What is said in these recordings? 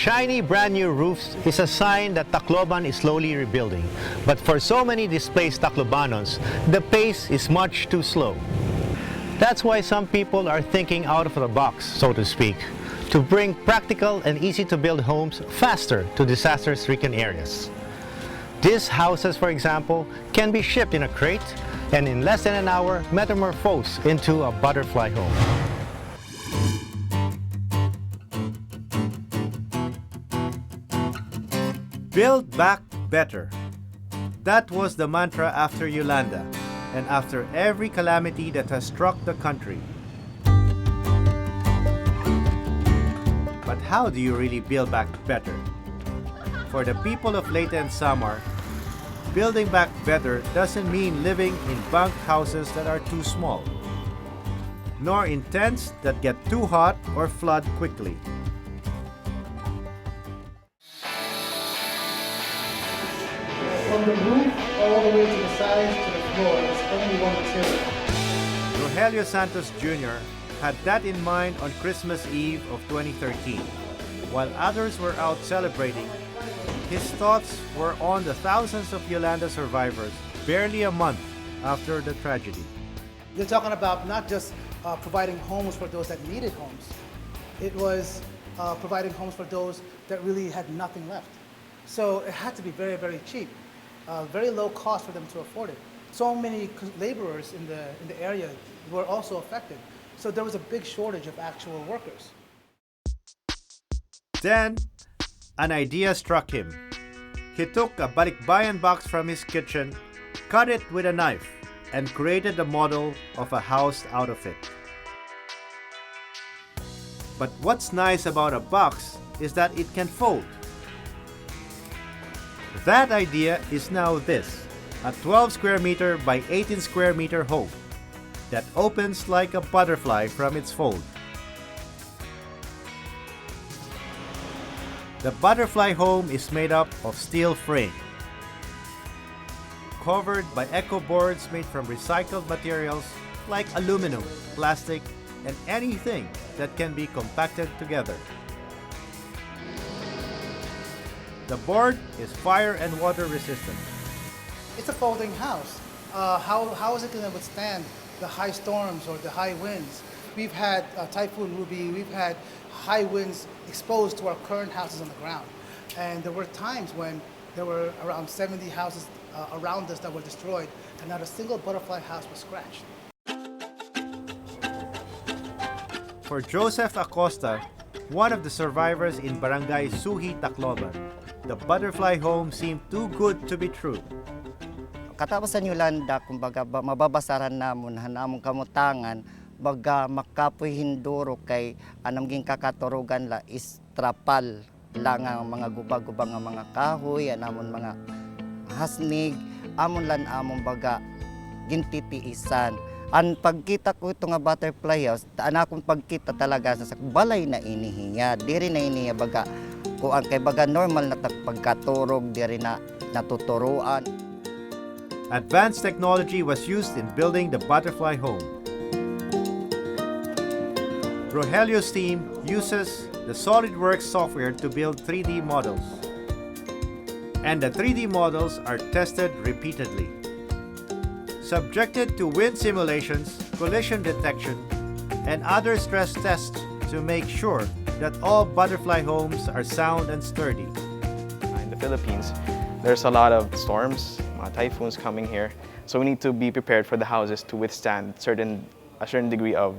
shiny brand new roofs is a sign that Tacloban is slowly rebuilding. But for so many displaced Taclobanos, the pace is much too slow. That's why some people are thinking out of the box, so to speak, to bring practical and easy to build homes faster to disaster-stricken areas. These houses, for example, can be shipped in a crate and in less than an hour metamorphose into a butterfly home. Build back better. That was the mantra after Yolanda and after every calamity that has struck the country. But how do you really build back better? For the people of Leyte and Samar, building back better doesn't mean living in bunk houses that are too small, nor in tents that get too hot or flood quickly. From the roof all the way to the sides to the floor, it's only one material. Rogelio Santos Jr. had that in mind on Christmas Eve of 2013. While others were out celebrating, his thoughts were on the thousands of Yolanda survivors barely a month after the tragedy. You're talking about not just providing homes for those that needed homes. It was providing homes for those that really had nothing left. So it had to be very, very cheap. Very low cost for them to afford it. So many laborers in the area were also affected. So there was a big shortage of actual workers. Then, an idea struck him. He took a balikbayan box from his kitchen, cut it with a knife, and created a model of a house out of it. But what's nice about a box is that it can fold. That idea is now this, a 12 square meter by 18 square meter home that opens like a butterfly from its fold. The butterfly home is made up of steel frame, covered by eco boards made from recycled materials like aluminum, plastic, and anything that can be compacted together. The board is fire and water resistant. It's a folding house. How is it going to withstand the high storms or the high winds? We've had Typhoon Ruby, we've had high winds exposed to our current houses on the ground. And there were times when there were around 70 houses around us that were destroyed, and not a single butterfly house was scratched. For Joseph Acosta, one of the survivors in Barangay Suhi, Tacloban, the butterfly home seemed too good to be true. Katapos sa Yolanda, kumbaga mababasaran namon hanamon kamutangan, baga makapoy hinduro kay anam ging kakaturugan la istrapal lang ang mga gubag-gubang nga mga kahoy, anamon mga hasnig, amon lan amon baga gintitiisan. Ang pagkita ko ito nga butterfly house, akong pagkita talaga sa balay na inihiya, diri na inihiya baga kung ang kay baga normal na pagkaturog, diri na natuturuan. Advanced technology was used in building the butterfly home. Rogelio's team uses the SolidWorks software to build 3D models. And the 3D models are tested repeatedly. Subjected to wind simulations, collision detection, and other stress tests to make sure that all butterfly homes are sound and sturdy. In the Philippines, there's a lot of storms, typhoons coming here, so we need to be prepared for the houses to withstand a certain degree of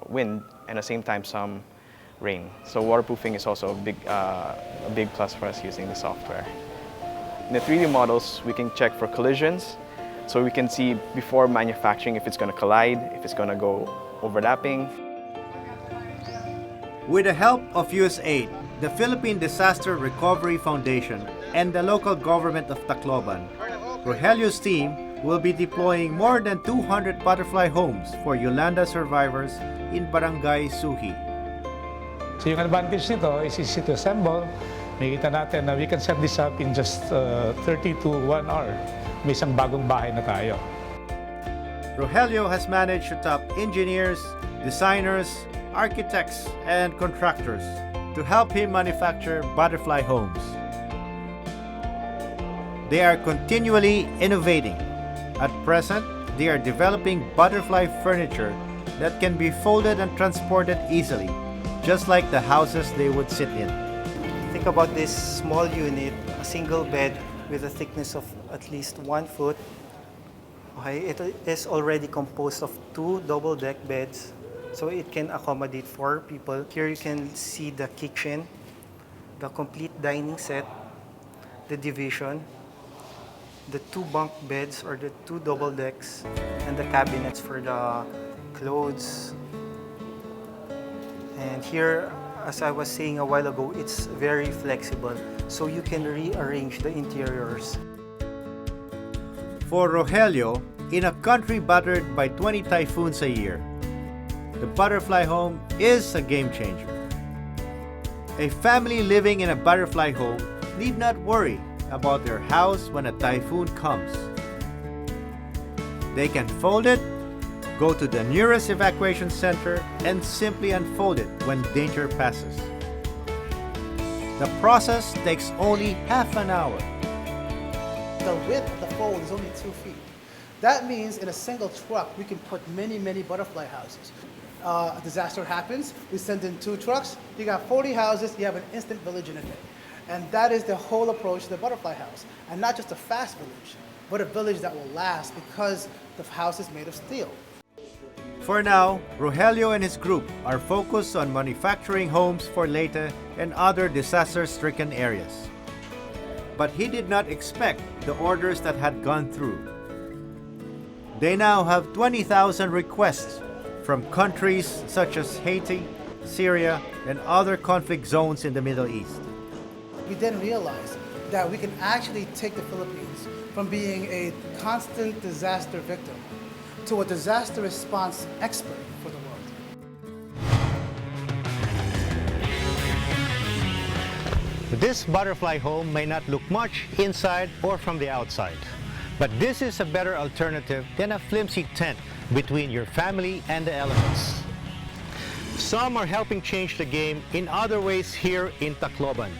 wind and at the same time some rain. So waterproofing is also a big plus for us using the software. In the 3D models, we can check for collisions, so we can see before manufacturing if it's going to collide, if it's going to go overlapping. With the help of USAID, the Philippine Disaster Recovery Foundation, and the local government of Tacloban, Rogelio's team will be deploying more than 200 butterfly homes for Yolanda survivors in Barangay Suhi. So yung advantage nito is easy to assemble. Makikita natin na we can set this up in just 30 to 1 hour. May isang bagong bahay na tayo. Rogelio has managed to top engineers, designers, architects, and contractors, to help him manufacture butterfly homes. They are continually innovating. At present, they are developing butterfly furniture that can be folded and transported easily, just like the houses they would sit in. Think about this small unit, a single bed with a thickness of at least 1 foot. Okay, it is already composed of 2 double-deck beds, so it can accommodate 4 people. Here you can see the kitchen, the complete dining set, the division, the 2 bunk beds or the 2 double decks, and the cabinets for the clothes. And here, as I was saying a while ago, it's very flexible, so you can rearrange the interiors. For Rogelio, in a country battered by 20 typhoons a year, the butterfly home is a game changer. A family living in a butterfly home need not worry about their house when a typhoon comes. They can fold it, go to the nearest evacuation center, and simply unfold it when danger passes. The process takes only half an hour. The width of the fold is only 2 feet. That means in a single truck, we can put many, many butterfly houses. A disaster happens, we send in 2 trucks, you got 40 houses, you have an instant village in a day. And that is the whole approach to the butterfly house. And not just a fast village, but a village that will last because the house is made of steel. For now, Rogelio and his group are focused on manufacturing homes for Leyte and other disaster-stricken areas. But he did not expect the orders that had gone through. They now have 20,000 requests from countries such as Haiti, Syria, and other conflict zones in the Middle East. We then realized that we can actually take the Philippines from being a constant disaster victim to a disaster response expert for the world. This butterfly home may not look much inside or from the outside, but this is a better alternative than a flimsy tent between your family and the elements. Some are helping change the game in other ways here in Tacloban.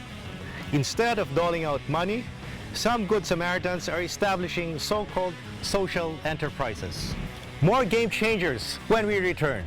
Instead of doling out money, some Good Samaritans are establishing so-called social enterprises. More game changers when we return.